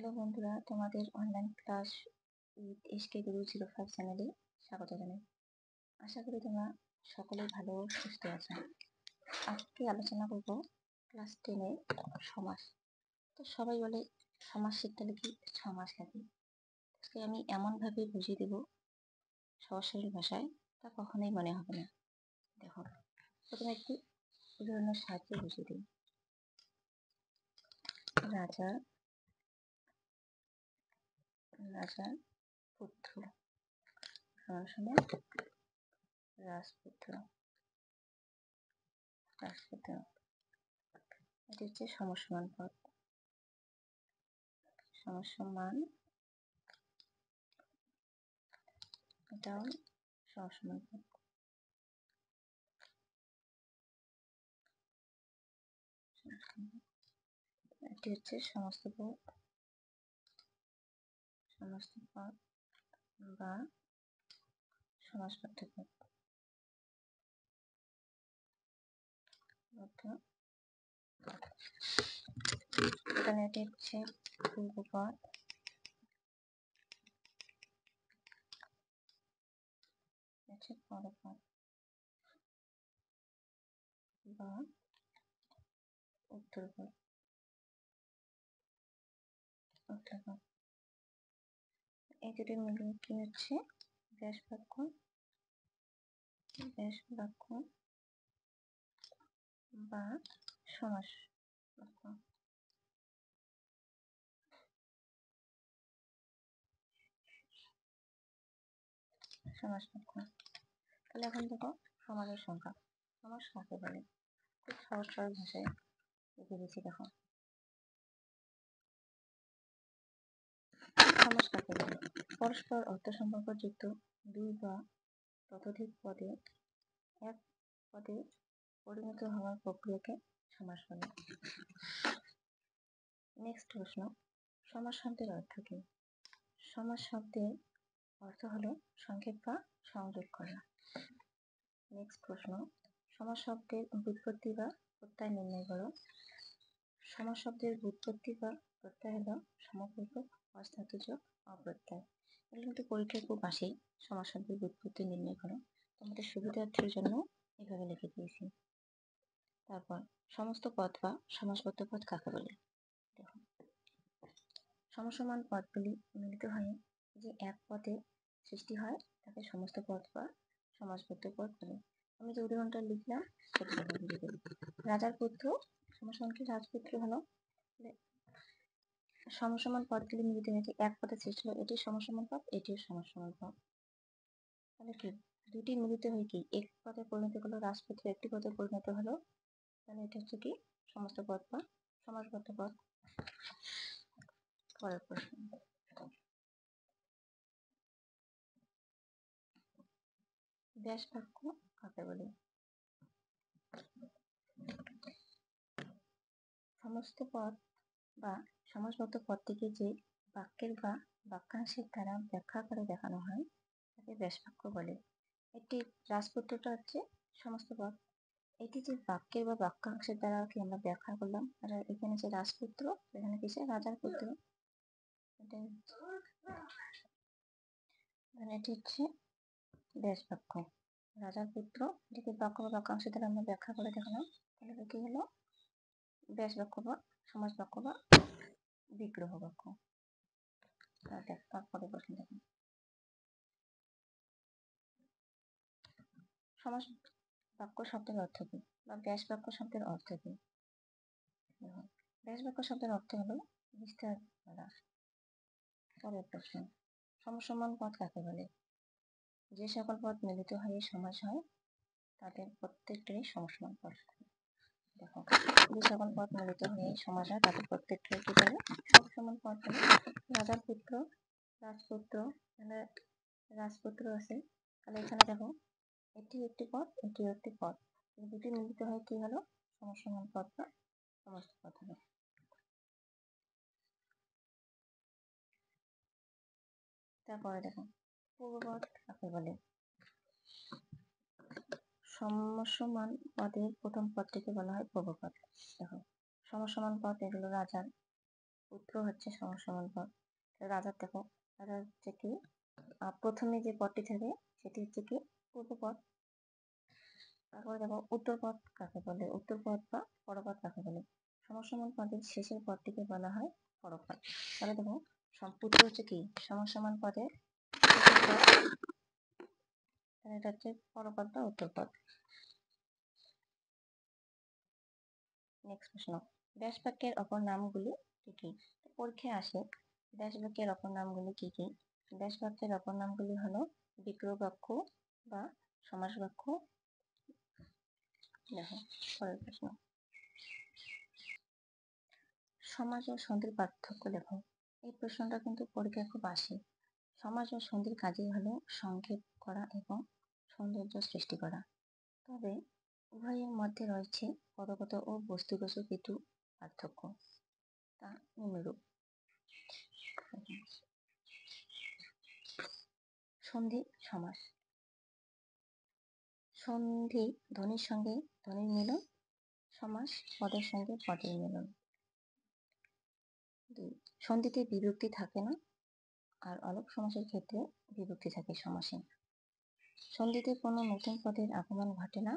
Hello বন্ধুরা, তোমাদের online class with SK গুরু 05 চ্যানেলে স্বাগত জানাই। আশা করি তোমরা সকলেই ভালো ও সুস্থ আছো। আজকে আলোচনা করব ক্লাস 10-এর সমাস। তো সবাই বলে সমাস শিখতে হলে কি 6 মাস লাগে। আজকে আমি এমনভাবে বুঝিয়ে দেবো সহজ সরল ভাষায়, তা কখনোই মনে হবে না। দেখো, প্রথমে একটি উদাহরণের সাহায্যে বুঝিয়ে দিই। রাজার পুত্র সমান রাজপুত্র। এটি হচ্ছে সমসমান পদ। সমসমান, এটাও সমসমান পদ। এটি হচ্ছে সমস্ত পদ বা সমাসবদ্ধ পদ। এখানে এটি হচ্ছে পূর্বপদ, পরপদ বা উত্তরপদ। এই দুটি মিলিয়ে কি হচ্ছে ব্যাস বাক্য বা সমাস বাক্য। তাহলে এখন দেখো সমাসের সংখ্যা। সমাস কাকে বলে? খুব সহজ সরল ভাষায় লিখে দিচ্ছি। দেখো, সমাস কাকে বলে? পরস্পর অর্থ সম্পর্কযুক্ত দুই বা ততোধিক পদে এক পদে পরিণত হওয়ার প্রক্রিয়াকে সমাস বলে। নেক্সট প্রশ্ন, সমাস শব্দের অর্থ কি? সমাস শব্দের অর্থ হলো সংক্ষেপ বা সংযোগ করা। নেক্সট প্রশ্ন, সমাস শব্দের ব্যুৎপত্তি বা প্রত্যয় নির্ণয় করো। সমাস শব্দের ব্যুৎপত্তি বা প্রত্যয় হলো সমপূর্বক, অধাতুযোগ, অপ্রত্যয়। এগুলো কিন্তু পরীক্ষায় খুব আসে। সমাস শব্দের ব্যুৎপত্তি নির্ণয় করো। তোমাদের সুবিধার্থের জন্য এভাবে লিখে দিয়েছি। তারপর সমস্ত পদ বা সমাসবদ্ধ পদ কাকে বলে? দেখো, সমসমান পদগুলি মিলিত হয়ে যে এক পদে সৃষ্টি হয় তাকে সমস্ত পদ বা সমাসবদ্ধ পদ বলে। আমি যে উদাহরণটা লিখলাম সেটা বুঝিয়ে দেব। রাজার পুত্র সমসমান কি? রাজপুত্র হলো। সমসমান পদগুলি মিলিত হয়েছে এক পদে সৃষ্টি হয়, এটি সমসমান পদ, এটিও সমসমান পদ। তাহলে কি দুটি মিলিত হয়ে কি এক পদে পরিণত হলো রাজপুত্র, একটি পদে পরিণত হলো, তাহলে এটা হচ্ছে কি সমস্ত পদ বা সমাসবদ্ধ পদ। পরের প্রশ্ন, ব্যাস বাক্য কাকে বলে? সমস্ত পদ বা সমাসবদ্ধ পদটিকে যে বাক্যের বা বাক্যাংশের দ্বারা ব্যাখ্যা করে দেখানো হয় তাকে ব্যাস বাক্য বলে। এটি রাজপুত্রটা হচ্ছে সমস্ত পদ। এটি যে বাক্যের বা বাক্যাংশের দ্বারা কি আমরা ব্যাখ্যা করলাম, আর এখানে যে রাজপুত্র, এখানে কিসে রাজার পুত্র, এটি হচ্ছে ব্যাস বাক্য। রাজার পুত্র, এটিকে বাক্য বা বাক্যাংশের দ্বারা আমরা ব্যাখ্যা করে দেখালাম, তাহলে কি হলো ব্যাস বাক্য বা সমাস বাক্য বা বিগ্রহ বাক্য। তারপরে প্রশ্ন দেখুন, সমাস বাক্য শব্দের অর্থ কি বা ব্যাস বাক্য শব্দের অর্থ কি? ব্যাস বাক্য শব্দের অর্থ হলো বিস্তার করা। পরের প্রশ্ন, সমসমান পদ কাকে বলে? যে সকল পদ মিলিত হয়ে সমাস হয় তাদের প্রত্যেকটাই সমসমান পদ। দেখো, যে সকল পদ মিলিত হয়ে সমাস হয় তাদের প্রত্যেকটাই কি বলে? সমসমান পদ বলে। রাজার পুত্র, রাজপুত্র, রাজপুত্র আছে, তাহলে এখানে দেখো এটি একটি পদ, এটিও একটি পদ, দুটি মিলিত হয়ে কি হলো সমসমান পদ বা সমস্ত পদ হলো। তারপরে দেখো, পূর্বপদ কাকে বলে? সমসমান পদের প্রথম পদটিকে বলা হয় পূর্বপদ। দেখো, সমসমান পদ এগুলো রাজার পুত্র হচ্ছে সমান পদ। রাজার দেখো, রাজা হচ্ছে কি প্রথমে যে পদটি থাকে সেটি হচ্ছে কি পূর্বপদ। তারপরে দেখো উত্তরপদ কাকে বলে, উত্তরপদ বা পরপদ কাকে বলে। সমান পদের শেষের পদটিকে বলা হয় পরপদ। তাহলে দেখো পুত্র হচ্ছে কি সমান পদের শেষের পদ, তাহলে এটা হচ্ছে পরপদ বা উত্তরপদ। নেক্সট প্রশ্ন, ব্যাস বাক্যের অপর নামগুলি কি কি? পরীক্ষায় আসে ব্যাস বাক্যের অপর নামগুলি কি কি? ব্যাস বাক্যের অপর নামগুলি হলো বিগ্রহ বাক্য বা সমাস বাক্য। দেখো পরের প্রশ্ন, সমাস ও সন্ধির পার্থক্য লেখো। এই প্রশ্নটা কিন্তু পরীক্ষায় খুব আসে। সমাস ও সন্ধির কাজই হলো সংক্ষেপ করা এবং সৌন্দর্য সৃষ্টি করা, তবে উভয়ের মধ্যে রয়েছে পদগত ও বস্তুগত কিছু পার্থক্য, তা নিম্নরূপ। সন্ধি সমাস, সন্ধি ধ্বনির সঙ্গে ধ্বনির মিলন, সমাস পদের সঙ্গে পদের মিলন। সন্ধিতে বিভক্তি থাকে না, আর অলোপ সমাসের ক্ষেত্রে বিভক্তি থাকে সমাসে। সন্ধিতে কোনো নতুন পদের আগমন ঘটে না,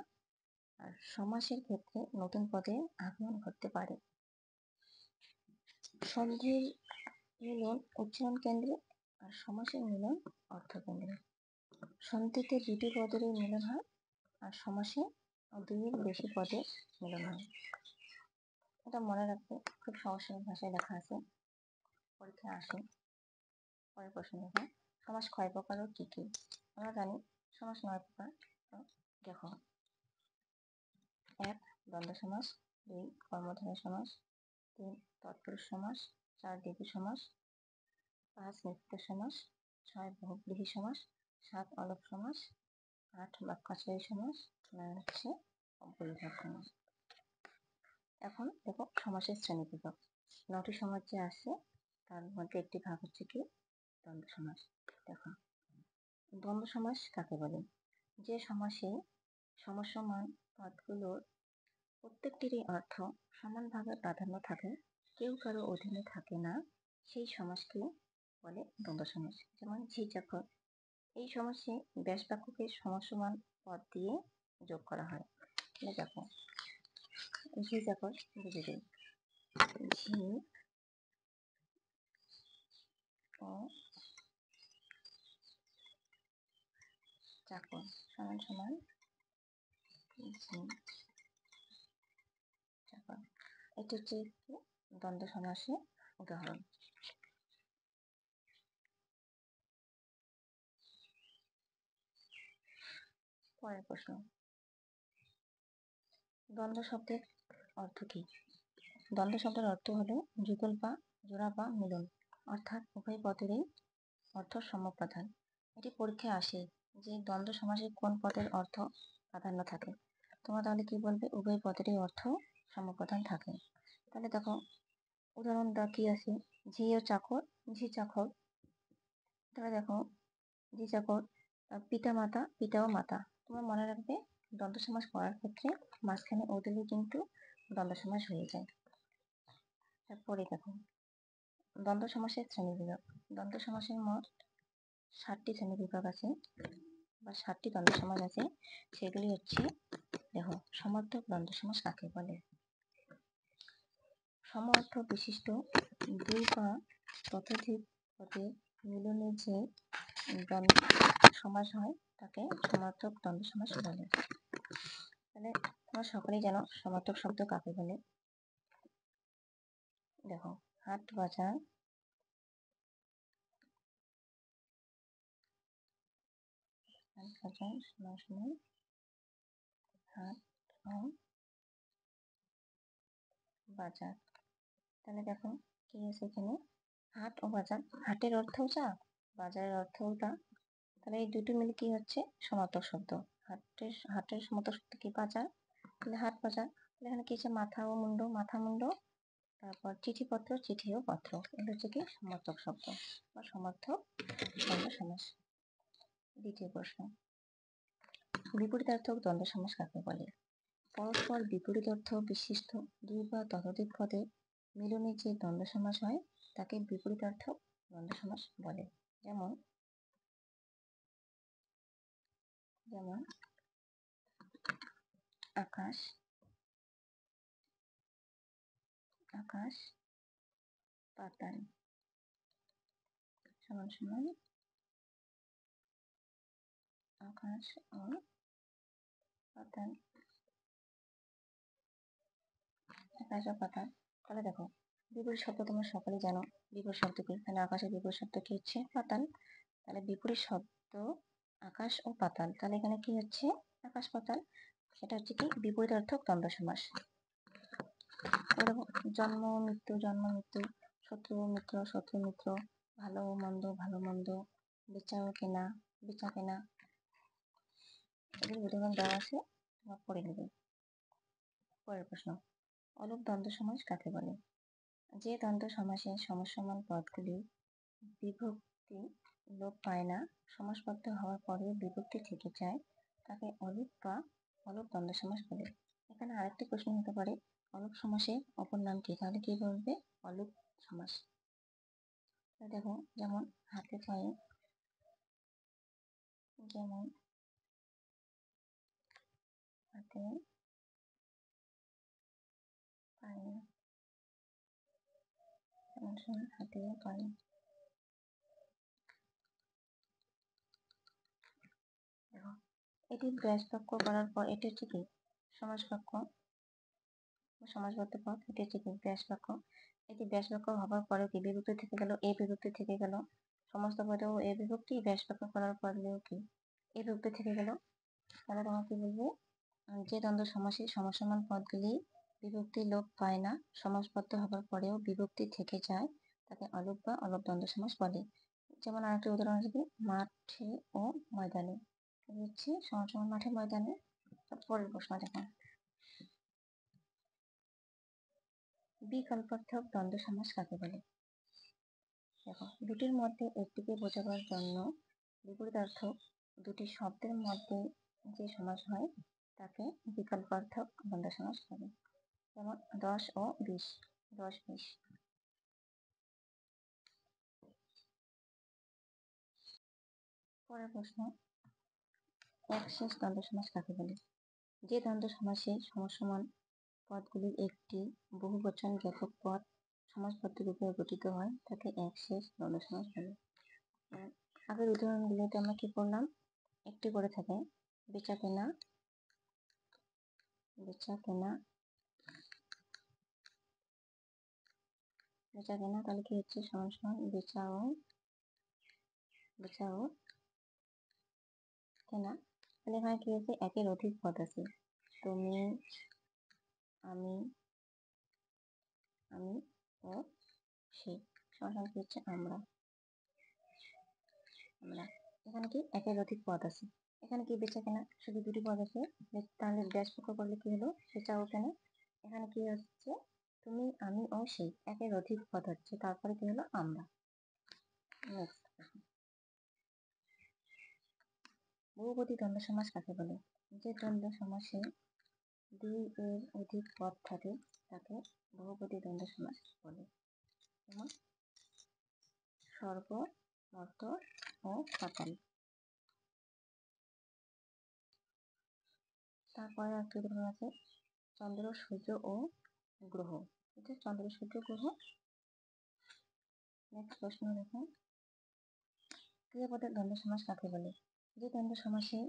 আর সমাসের ক্ষেত্রে নতুন পদের আগমন ঘটতে পারে। সন্ধির মিলন উচ্চারণ কেন্দ্রে, আর সমাসের মিলন অর্থ কেন্দ্রে। সন্ধিতে দুটি পদেরই মিলন হয়, আর সমাসে দুইয়ের বেশি পদের মিলন হয়। এটা মনে রাখবে, খুব সহজ ভাষায় লেখা আছে, পরীক্ষায় আসে। পরের প্রশ্ন দেখো, সমাস কয় প্রকার ও কি কি? আমরা জানি সমাস 9 প্রকার। দেখো, 1 দ্বন্দ্ব সমাস, 2 কর্মধারয় সমাস, 3 তৎপুরুষ সমাস, 4 দ্বিগু সমাস, 5 নিত্য সমাস, 6 বহুব্রীহি সমাস, 7 অলোপ সমাস, 8 বাক্যাশ্রয়ী সমাস, 9 হচ্ছে অপরিহার সমাস। এখন দেখো সমাসের শ্রেণী বিভাগ। 9টি সমাস যে আছে তার মধ্যে একটি ভাগ হচ্ছে কি দ্বন্দ্ব সমাস। দেখো, দ্বন্দ্ব সমাস কাকে বলে? যে সমাসে সমসমান পদগুলোর প্রত্যেকটিরই অর্থ সমানভাবে প্রাধান্য থাকে, কেউ কারো অধীনে থাকে না, সেই সমাসকে বলে দ্বন্দ্ব সমাস। যেমন ঝি চাকর, এই সমাসে ব্যাস বাক্যকে সমসমান পদ দিয়ে যোগ করা হয়। দেখো, ঝি চাকর বুঝে দিই, ঝি ও চাকর সমান সমান ঝি চাকর। এটি হচ্ছে একটি দ্বন্দ্ব সমাসের উদাহরণ। পরের প্রশ্ন, দ্বন্দ্ব শব্দের অর্থ কি? দ্বন্দ্ব শব্দের অর্থ হলো যুগল বা জোড়া বা মিলন, অর্থাৎ উভয় পদেরই অর্থ সমপ্রধান। এটি পরীক্ষায় আসে যে দ্বন্দ্ব সমাসে কোন পদের অর্থ প্রাধান্য থাকে। তোমরা তাহলে কি বলবে? উভয় পদেরই অর্থ সমপ্রধান থাকে। তাহলে দেখো উদাহরণটা কি আছে, ঝি ও চাকর, ঝি চাকর। তাহলে দেখো ঝি চাকর, পিতা মাতা, পিতা ও মাতা। তোমরা মনে রাখবে দ্বন্দ্ব সমাস করার ক্ষেত্রে মাঝখানে ও দিলে কিন্তু দ্বন্দ্ব সমাস হয়ে যায়। তারপরে দেখো দ্বন্দ্ব সমাসের শ্রেণী বিভাগ। দ্বন্দ্ব সমাসের মোট 7টি শ্রেণী বিভাগ আছে বা 7টি দ্বন্দ্ব সমাস আছে। সেগুলি হচ্ছে, দেখো সমর্থক দ্বন্দ্ব সমাস কাকে বলে? সমঅর্থ বিশিষ্ট দুই বা ততোধিক পদের মিলনে যে দ্বন্দ্ব সমাস হয় তাকে সমর্থক দ্বন্দ্ব সমাস বলে। তাহলে তোমরা সকলেই জানো সমর্থক শব্দ কাকে বলে। দেখো, হাট বাজার, সমান হাট ও বাজার। তাহলে দেখো কি আছে এখানে, হাট ও বাজার। হাটের অর্থও যা, বাজারের অর্থও তা। তাহলে এই দুটো মিলে কি হচ্ছে? সমার্থক শব্দ। হাটের সমার্থক শব্দ কি? বাজার। তাহলে হাট বাজার। তাহলে এখানে কি আছে? মাথা ও মুন্ড, মাথা মুন্ড। তারপর চিঠিপত্র, চিঠি ও পত্র। এগুলো হচ্ছে কি সমার্থক শব্দ বা সমার্থক দ্বন্দ্ব সমাস। দ্বিতীয় প্রশ্ন, বিপরীতার্থক দ্বন্দ্ব সমাস কাকে বলে? পরস্পর বিপরীত অর্থ বিশিষ্ট দুই বা ততোধিক পদের মিলনে যে দ্বন্দ্ব সমাস হয় তাকে বিপরীতার্থক দ্বন্দ্ব সমাস বলে। যেমন যেমন আকাশ আকাশ পাতাল সমান সমান আকাশ ও পাতাল। আকাশ ও পাতাল, তাহলে দেখো বিপরীত শব্দ তোমরা সকলেই জানো। বিপরীত শব্দ কি? তাহলে আকাশের বিপরীত শব্দ কি হচ্ছে? পাতাল। তাহলে বিপরীত শব্দ আকাশ ও পাতাল, তাহলে এখানে কি হচ্ছে? আকাশ পাতাল। সেটা হচ্ছে কি? বিপরীতার্থক দ্বন্দ্ব সমাস। জন্ম মৃত্যু জন্ম মৃত্যু, শত্রু মিত্র শত্রু মিত্র, ভালো মন্দ ভালো মন্দ, বেচা ও কেনা বেচা কেনা, এগুলো উদাহরণ দেওয়া আছে, তোমরা পড়ে নেবে। পরের প্রশ্ন, অলপ দ্বন্দ্ব সমাস কাকে বলে? যে দ্বন্দ্ব সমাসের সমসমান পদগুলি বিভক্তি লোপ পায় না, সমাসবদ্ধ হওয়ার পরেও বিভক্তি থেকে যায়, তাকে অলুপ বা অলপ দ্বন্দ্ব সমাস বলে। এখানে আরেকটি প্রশ্ন হতে পারে, অলপ সমাসের অপর নাম কি? তাহলে কি বলবে? অলুপ সমাস। দেখো যেমন হাতে পায়ে, যেমন হাতে পায়ে, হাতে পায়ে। দেখো এটি ব্যাস বাক্য করার পর এটি হচ্ছে কি? সমাস বাক্য, সমাসবদ্ধ পদ। এটি হচ্ছে কি? ব্যাস বাক্য। এটি ব্যাস বাক্য হবার পরেও কি বিভক্তি থেকে গেল? এ বিভক্তি থেকে গেল। সমস্ত পদেও এ বিভক্তি, ব্যাস বাক্য করার পরেও কি এ বিভক্তি থেকে গেল। তাহলে তোমাকে কি বলবো? যে দ্বন্দ্ব সমাসে সমসমান পদগুলি বিভক্তি লোপ পায় না, সমাসবদ্ধ হবার পরেও বিভক্তি থেকে যায়, তাকে অলুপ বা অলপ দ্বন্দ্ব সমাস বলে। যেমন আরেকটি উদাহরণ হচ্ছে মাঠে ও ময়দানে, হচ্ছে সমান মাঠে ময়দানে। পরের প্রশ্ন দেখো, বিকল্পার্থক দ্বন্দ্ব সমাস কাকে বলে? দেখো দুটির মধ্যে একটিকে বোঝাবার জন্য বিপরীতার্থক দুটি শব্দের মধ্যে যে সমাস হয় তাকে বিকল্পার্থক দ্বন্দ্ব সমাস বলে। যেমন 10 ও 20, 10 20। পরের প্রশ্ন, একশেষ দ্বন্দ্ব সমাস কাকে বলে? যে দ্বন্দ্ব সমাসে সমসমান পদগুলির একটি বহুবচন জ্ঞাপক পদ সমাসবদ্ধ রূপে গঠিত হয় তাকে একশেষ দ্বন্দ্ব সমাস বলে। আগের উদাহরণগুলোতে আমরা কি করলাম? একটি করে থাকে বেচা কেনা বেচা কেনা বেচা কেনা, তাহলে কি হচ্ছে? সমান সমান বেচা ও কেনা। তাহলে এখানে কি হচ্ছে? একের অধিক পদ আছে, তুমি আমি আমি ও সে, সমান কি হচ্ছে? আমরা আমরা। এখানে কি একের অধিক পদ আছে। এখানে কি বেচা কেনা শুধু দুটি পদ আছে, তাহলে ব্যাস বাক্য করলে কি হলো? বেচা ও কেনা। এখানে কি হচ্ছে? তুমি আমি ও সেই, একের অধিক পদ হচ্ছে, তারপরে কি হলো? আমরা। বহুপদী দ্বন্দ্ব সমাস কাকে বলে? যে দ্বন্দ্ব সমাসে দুই এর অধিক পদ থাকে তাকে বহুপদী দ্বন্দ্ব সমাস বলে। যেমন স্বর্গ মর্ত ও পাতাল। তারপরে একটি উদাহরণ আছে, চন্দ্র সূর্য ও গ্রহ। এটা চন্দ্র সূর্য গ্রহ। নেক্সট প্রশ্ন দেখো, ক্রিয়াপদের দ্বন্দ্ব সমাস কাকে বলে? যে দ্বন্দ্ব সমাসে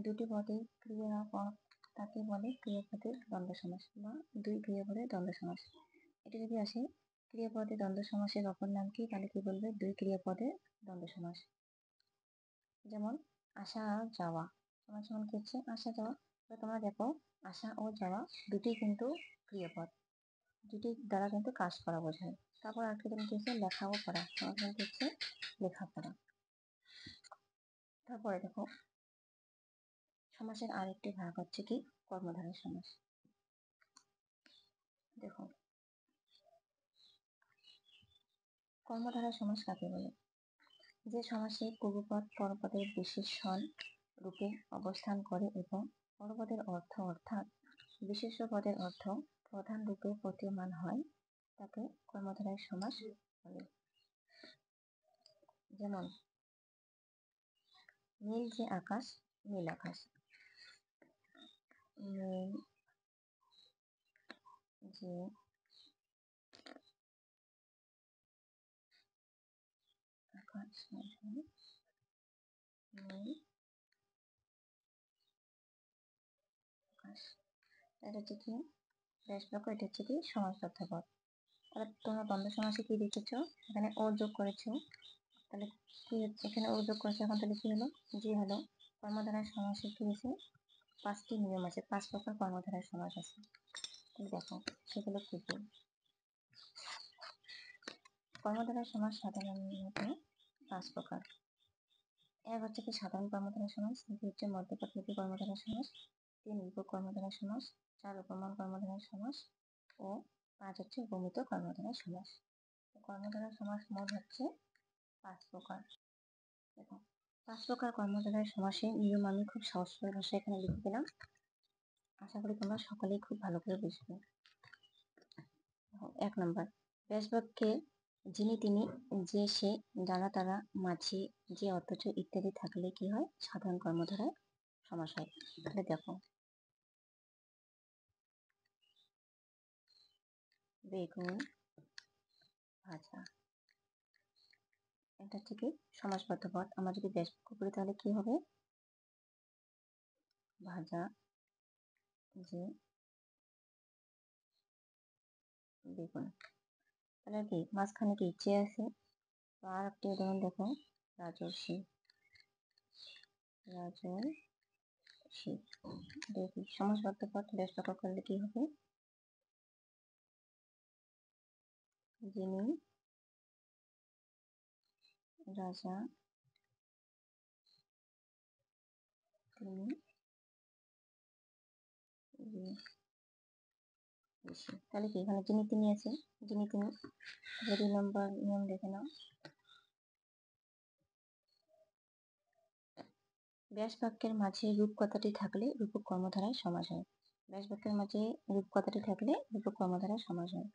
দুটি পদে ক্রিয়াপদ তাকে বলে ক্রিয়াপদের দ্বন্দ্ব সমাস বা দুই ক্রিয়াপদের দ্বন্দ্ব সমাস। এটি যদি আসে ক্রিয়াপদে দ্বন্দ্ব সমাসের অপর নাম কি? তাহলে কি বলবে? দুই ক্রিয়াপদে দ্বন্দ্ব সমাস। যেমন আসা যাওয়া সমান সমান কি হচ্ছে? আসা যাওয়া। তোমরা দেখো আসা ও যাওয়া দুটি কিন্তু ক্রিয়াপদ, দুটি দ্বারা কিন্তু কাজ করা বোঝায়। তারপর আরেকটি কি হচ্ছে? লেখা ও পড়া সমান সমান কি হচ্ছে? লেখাপড়া। তারপরে দেখো সমাসের আরেকটি ভাগ হচ্ছে কি? কর্মধারয় সমাস। দেখো কর্মধারয় সমাস কাকে বলে? যে সমাসে পূর্বপদ পরপদের বিশেষণ রূপে অবস্থান করে এবং পরপদের অর্থ অর্থাৎ বিশেষ্য পদের অর্থ প্রধান রূপে প্রতীয়মান হয়, তাকে কর্মধারয় সমাস বলে। যেমন নীল যে আকাশ, নীল আকাশ। নীল যে আকাশ, নীল আকাশ। এটা হচ্ছে কি ব্যাস বাক্য, এটা হচ্ছে কি সমাসবদ্ধ পদ। তাহলে তোমরা দ্বন্দ্ব সমাসে কি দেখেছো, এখানে ও যোগ করেছো, তাহলে কি এখানে ও যোগ করেছো, এখন তাহলে কি হলো, যে হলো। কর্মধারয় সমাসে কি আছে, 5টি নিয়ম আছে, 5 প্রকার কর্মধারয় সমাস আছে। তাহলে দেখো সেগুলো কি কি। কর্মধারয় সমাস সাধারণত 5 প্রকার। এক হচ্ছে কি সাধারণ কর্মধারয় সমাস, 2 হচ্ছে মধ্যপদলোপী কর্মধারয় সমাস, 3 বিপরীত কর্মধারয় সমাস, 4 উপমান কর্মধারয় সমাস ও 5 হচ্ছে ভূমিত কর্মধারয় সমাস। কর্মধারয় সমাস মোট হচ্ছে 5 প্রকার। দেখো 5 প্রকার কর্মধারয় সমাসে নিয়ম আমি খুব সহজ সরল ভাষায় এখানে লিখে দিলাম, আশা করি তোমরা সকলেই খুব ভালো করে বুঝবে। 1 নম্বর, ব্যাস বাক্যে যিনি, তিনি, যে, সে, যারা, তারা, মাঝি, যে, অথচ ইত্যাদি থাকলে কি হয়, সাধারণ কর্মধারয় সমাস হয়। তাহলে দেখো বেগুন ভাজা, এটা থেকে সমাসবদ্ধ পদ। আমরা যদি ব্যাস বাক্য করি তাহলে কি হবে, ভাজা, যে, বেগুন। তাহলে কি মাঝখানে কি যে আছে, আর একটি উদাহরণ দেখো, রাজর্ষি, রাজর্ষি। দেখি সমাসবদ্ধ পদ ব্যাস বাক্য করলে কি হবে, যিনি, রাজা, তিনি, ঋষি। তাহলে কি এখানে যিনি, তিনি আছে, যিনি, তিনি। 2 নম্বর নিয়ম দেখে নাও, ব্যাস বাক্যের মাঝে রূপ কথাটি থাকলে রূপক কর্মধারায় সমাস হয়। ব্যাস বাক্যের মাঝে রূপ কথাটি থাকলে রূপক কর্মধারায় সমাস হয়।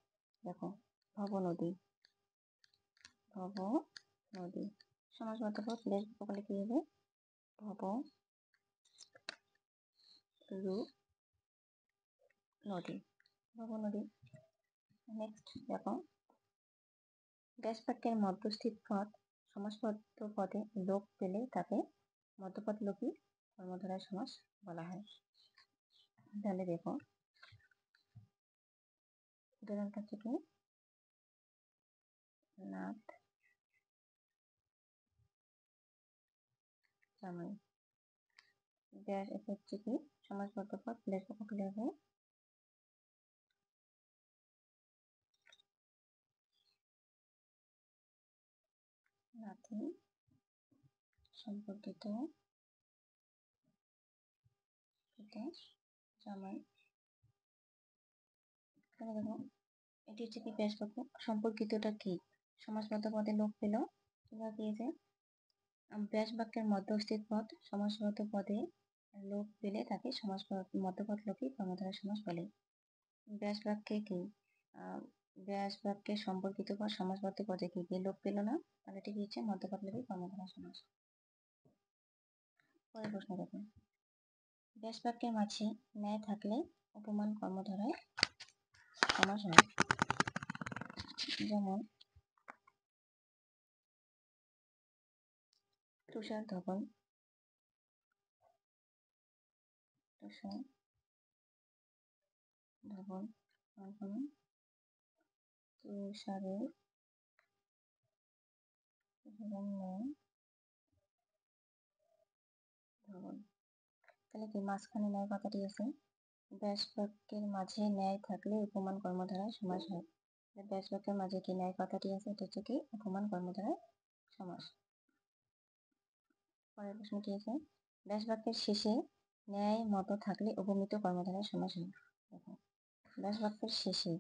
দেখো ভব নদী, ভব নদী। সমাসবদ্ধ পদ ব্যাস বাক্য করলে কি হবে, ভব রূপ নদী, ভব নদী। নেক্সট দেখো, ব্যাস বাক্যের মধ্যস্থিত পদ সমাসবদ্ধ পদে লোপ পেলে তাকে মধ্যপদ লোপী কর্মধারয় সমাস বলা হয়। তাহলে দেখো উদাহরণটা থেকে, নাথ জামাই। ব্যাস এটা হচ্ছে কি সমাসবদ্ধ পদ, ব্যাস বাক্য করলে হবে নাতি সম্পর্কিত জামাই। তাহলে দেখো এটি হচ্ছে কি ব্যাস বাক্য, সম্পর্কিতটা কি সমাসবদ্ধ পদে লোপ পেল, তোমরা পেয়েছে। ব্যাস বাক্যের মধ্যস্থিত পদ সমাসবদ্ধ পদে লোপ পেলে তাকে মধ্যপদ লোপী কর্মধারয় সমাস বলে। ব্যাস বাক্যে কি ব্যাস বাক্যে সম্পর্কিত বা সমাসবদ্ধ পদে কি লোপ পেল না, তাহলে এটি হচ্ছে মধ্যপদ লোপী কর্মধারয় সমাস। পরের প্রশ্ন দেখুন, ব্যাস বাক্যের মাঝে ন্যায় থাকলে উপমান কর্মধারয় সমাস হয়। যেমন তুষার ধবল, তুষার ধবল, তুষারের ন্যায় ধবল। তাহলে কি মাঝখানে ন্যায় কথাটি আছে, ব্যাস বাক্যের মাঝে ন্যায় থাকলে উপমান কর্মধারয় সমাস হয়। ব্যাস বাক্যের মাঝে কি ন্যায় কথাটি আছে, এটা হচ্ছে কি উপমান কর্মধারয় সমাস। পরের প্রশ্ন কি আছে, ব্যাস বাক্যের শেষে ন্যায় মত থাকলে উপমিত কর্মধারয় সমাস হয়। দেখো ব্যাস বাক্যের শেষে,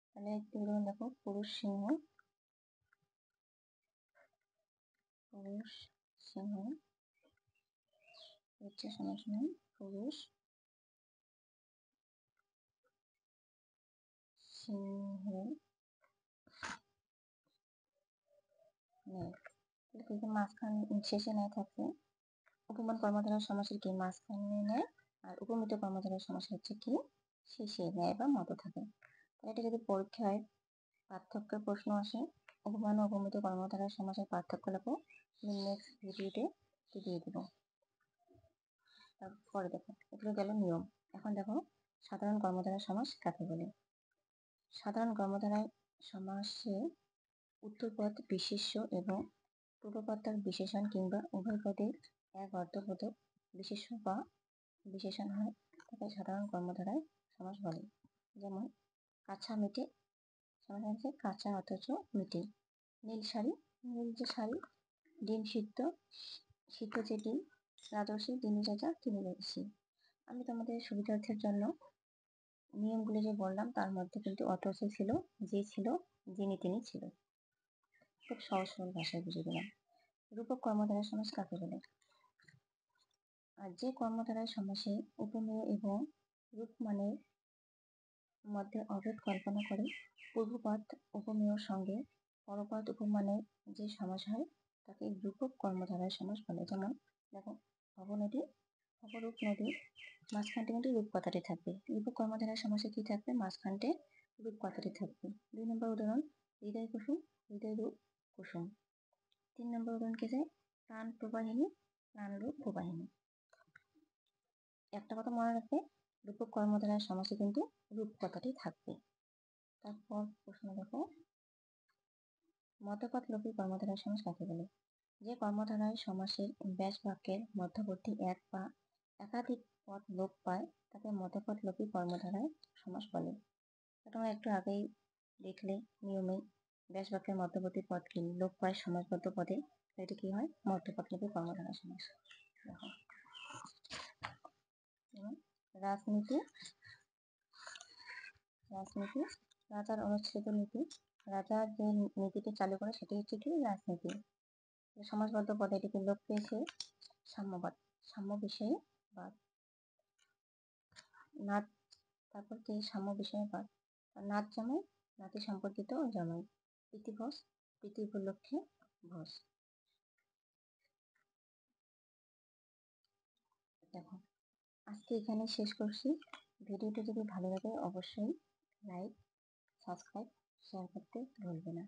তাহলে একটু উদাহরণ দেখো, পুরুষ সিংহ, পুরুষ সিংহ হচ্ছে সমাস নয়, পুরুষ সিংহের নেই। তাহলে মাঝখান শেষে নেয় থাকছে উপমান কর্মধারয় সমাসের কি মাঝখানে নেয়, আর উপমিত কর্মধারয় সমাস হচ্ছে কি শেষে নেয় বা মতো থাকে। এটা যদি পরীক্ষায় পার্থক্যের প্রশ্ন আসে, উপমান ও উপমিত কর্মধারয় সমাসের পার্থক্য লেখো, নেক্সট ভিডিওতে দিয়ে দিব। তারপরে দেখো এগুলো গেল নিয়ম। এখন দেখো সাধারণ কর্মধারয় সমাস কাকে বলে। সাধারণ কর্মধারয় সমাসে উত্তর পদ বিশেষ্য এবং পূর্বপদ তার বিশেষণ কিংবা উভয় পদে এক অর্থবোধক বিশেষ্য বা বিশেষণ হয়, তাকে সাধারণ কর্মধারয় সমাস বলে। যেমন কাঁচা মিটে সমাস হচ্ছে কাঁচা অথচ মিটে। নীল শাড়ি, নীল যে শাড়ি। ডিম সিদ্ধ, সিদ্ধ যে ডিম। রাজর্ষি, তিনি রাজা, তিনি ঋষি। আমি তোমাদের সুবিধার্থের জন্য নিয়মগুলি যে বললাম তার মধ্যে কিন্তু অথচ ছিল, যে ছিল, যিনি তিনি ছিল। খুব সহজ সরল ভাষায় বুঝিয়ে দিলাম। রূপক কর্মধারয় সমাস কাকে বলে। আর যে কর্মধারয় সমাসে উপমেয় এবং রূপ মানের মধ্যে অভেদ কল্পনা করে পূর্বপদ উপমেয়র সঙ্গে পরপদ উপমানের যে সমাস হয় তাকে রূপক কর্মধারয় সমাস বলে। যেমন দেখো ভবনদী, অপরূপ নদী, মাঝখানটি কিন্তু রূপ কথাটি থাকবে। রূপক কর্মধারয় সমাসে কি থাকবে, মাঝখানটে রূপ কথাটি থাকবে। 2 নম্বর উদাহরণ হৃদয় কুসুম, হৃদয় রূপ কুসুম। 3 নম্বর উদাহরণ কি যায়, প্রাণ প্রবাহিনী, প্রাণ রূপ প্রবাহিনী। একটা কথা মনে রাখবে, রূপক কর্মধারয় সমাসে কিন্তু রূপ কথাটি থাকবে। তারপর প্রশ্ন দেখো, মধ্যপদ লোপী কর্মধারয় সমাস কাকে বলে। যে কর্মধারয় সমাসের ব্যাস বাক্যের মধ্যবর্তী এক বা একাধিক পদ লোপ পায় তাকে মধ্যপদ লোপী কর্মধারয় সমাস বলে। তোমরা একটু আগেই দেখলে নিয়মে ব্যাস বাক্যের মধ্যবর্তী পদকে লোপ পায় সমাসবদ্ধ পদে, এটি কি হয়, মধ্যপদ লোপী কর্মধারয় সমাস। দেখো রাজনীতি, রাজনীতি রাজার অনুচ্ছেদ নীতি। রাজা যে নীতিটি চালু করে সেটি হচ্ছে কি রাজনীতি। সমাজবদ্ধ পদে এটিকে লোপ পেয়েছে সাম্যবাদ, সাম্য বিষয়ে বাদ। নাচ, তারপর কি সাম্য বিষয়ে বাদ। নাচ জামাই, নাতি সম্পর্কিত জামাই। প্রীতিভোজ, প্রীতি উপলক্ষে ভোজ। দেখো আজকে এখানে শেষ করছি। ভিডিওটি যদি ভালো লাগে অবশ্যই লাইক, সাবস্ক্রাইব, শেয়ার করতে ভুলবে না।